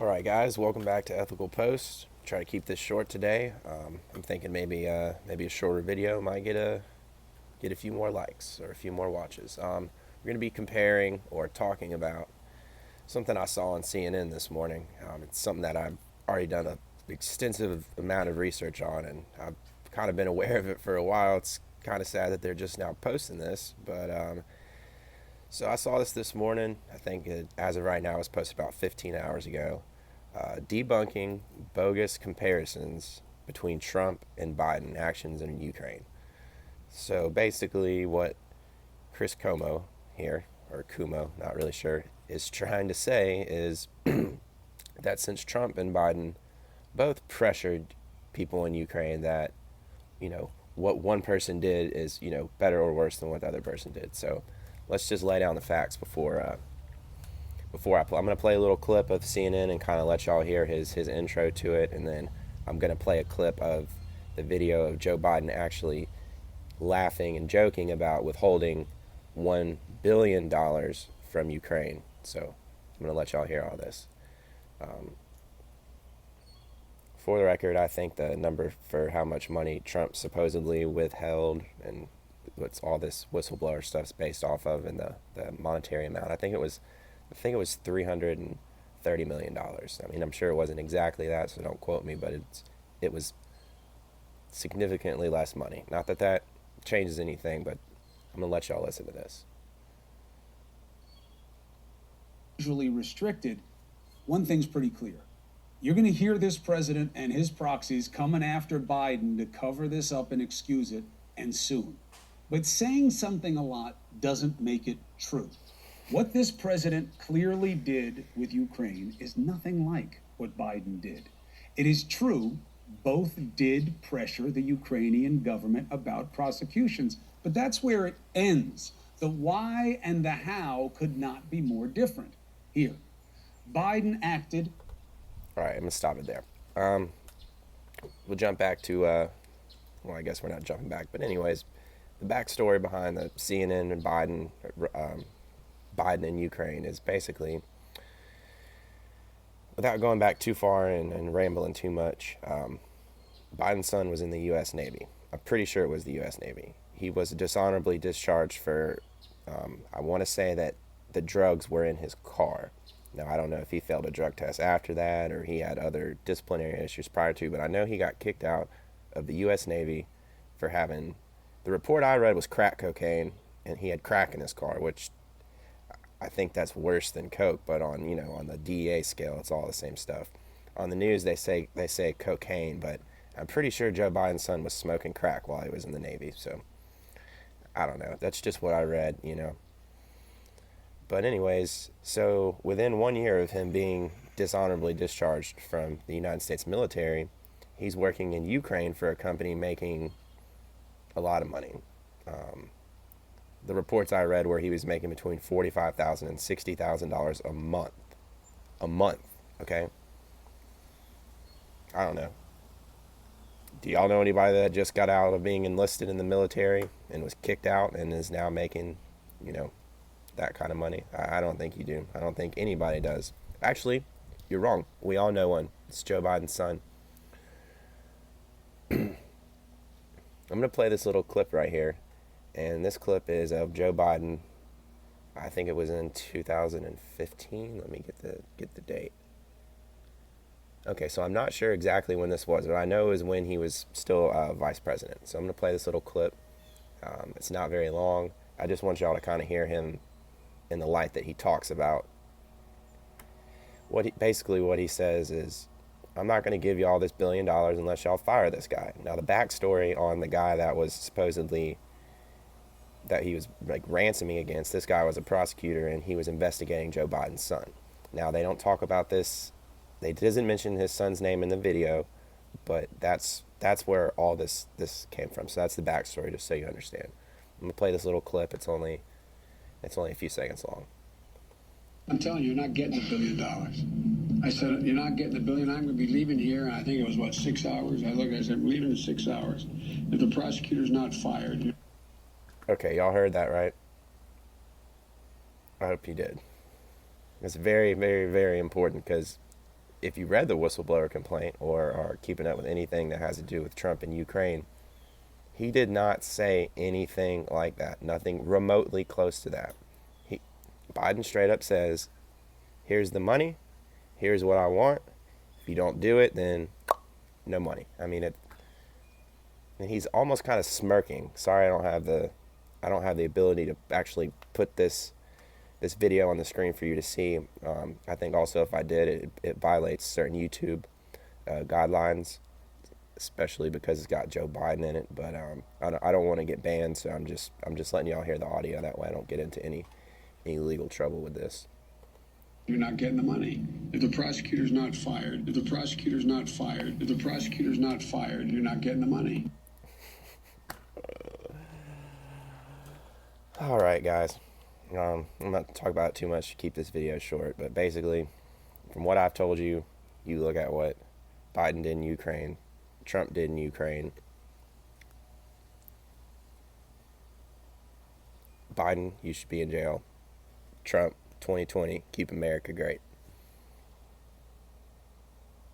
All right, guys, welcome back to Ethical Post. Try to keep this short today. I'm thinking maybe a shorter video might get a few more likes or a few more watches. We're going to be comparing or talking about something I saw on CNN this morning. It's something that I've already done an extensive amount of research on, and I've kind of been aware of it for a while. It's kind of sad that they're just now posting this, but so I saw this morning. I think as of right now, it was posted about 15 hours ago. Debunking bogus comparisons between Trump and Biden actions in Ukraine. So basically, what Chris Como here, or Kumo, not really sure, is trying to say is that since Trump and Biden both pressured people in Ukraine, that what one person did is better or worse than what the other person did. So let's just lay down the facts before I'm going to play a little clip of CNN and kind of let y'all hear his intro to it, and then I'm going to play a clip of the video of Joe Biden actually laughing and joking about withholding $1 billion from Ukraine. So I'm going to let y'all hear all this. For the record, I think the number for how much money Trump supposedly withheld and what's all this whistleblower stuff's based off of, and the monetary amount, I think it was $330 million. I mean, I'm sure it wasn't exactly that, so don't quote me, but it was significantly less money. Not that that changes anything, but I'm gonna let y'all listen to this. Usually restricted, one thing's pretty clear. You're going to hear this president and his proxies coming after Biden to cover this up and excuse it, and soon. But saying something a lot doesn't make it true. What this president clearly did with Ukraine is nothing like what Biden did. It is true, both did pressure the Ukrainian government about prosecutions, but that's where it ends. The why and the how could not be more different. Here, Biden acted. All right, I'm gonna stop it there. We'll jump back to well, I guess we're not jumping back, but anyways, the backstory behind the CNN and Biden and Ukraine is basically, without going back too far and rambling too much, Biden's son was in the U.S. Navy. I'm pretty sure it was the U.S. Navy. He was dishonorably discharged for, I want to say that the drugs were in his car. Now, I don't know if he failed a drug test after that or he had other disciplinary issues prior to, but I know he got kicked out of the U.S. Navy for having, the report I read was crack cocaine, and he had crack in his car, which I think that's worse than coke, but on the DEA scale, it's all the same stuff. On the news, they say cocaine, but I'm pretty sure Joe Biden's son was smoking crack while he was in the Navy. So I don't know. That's just what I read. But anyways, so within 1 year of him being dishonorably discharged from the United States military, he's working in Ukraine for a company making a lot of money. The reports I read were he was making between $45,000 and $60,000 a month. A month, okay? I don't know. Do y'all know anybody that just got out of being enlisted in the military and was kicked out and is now making, that kind of money? I don't think you do. I don't think anybody does. Actually, you're wrong. We all know one. It's Joe Biden's son. I'm going to play this little clip right here. And this clip is of Joe Biden. I think it was in 2015. Let me get the date. Okay, so I'm not sure exactly when this was, but I know it was when he was still vice president. So I'm going to play this little clip. It's not very long. I just want y'all to kind of hear him in the light that he talks about. What he says is, I'm not going to give you all this $1 billion unless y'all fire this guy. Now, the backstory on the guy that was supposedly that he was like ransoming against, this guy was a prosecutor and he was investigating Joe Biden's son. Now, they don't talk about this. They doesn't mention his son's name in the video, but that's where all this came from. So that's the backstory, just so you understand. I'm gonna play this little clip. It's only a few seconds long. I'm telling you, you're not getting $1 billion. I said, you're not getting $1 billion. I'm going to be leaving here. I think it was, 6 hours? I said, I'm leaving in 6 hours. If the prosecutor's not fired. Okay, y'all heard that, right? I hope you did. It's very, very, very important because if you read the whistleblower complaint or are keeping up with anything that has to do with Trump and Ukraine, he did not say anything like that. Nothing remotely close to that. Biden straight up says, here's the money. Here's what I want. If you don't do it, then no money. I mean, and he's almost kind of smirking. Sorry, I don't have the ability to actually put this video on the screen for you to see. I think also if I did, it violates certain YouTube guidelines, especially because it's got Joe Biden in it. But I don't want to get banned, so I'm just letting y'all hear the audio. That way I don't get into any legal trouble with this. You're not getting the money. If the prosecutor's not fired, if the prosecutor's not fired, if the prosecutor's not fired, you're not getting the money. All right, guys. I'm not to talk about it too much to keep this video short, but basically, from what I've told you, you look at what Biden did in Ukraine, Trump did in Ukraine. Biden, you should be in jail. Trump, 2020, keep America great.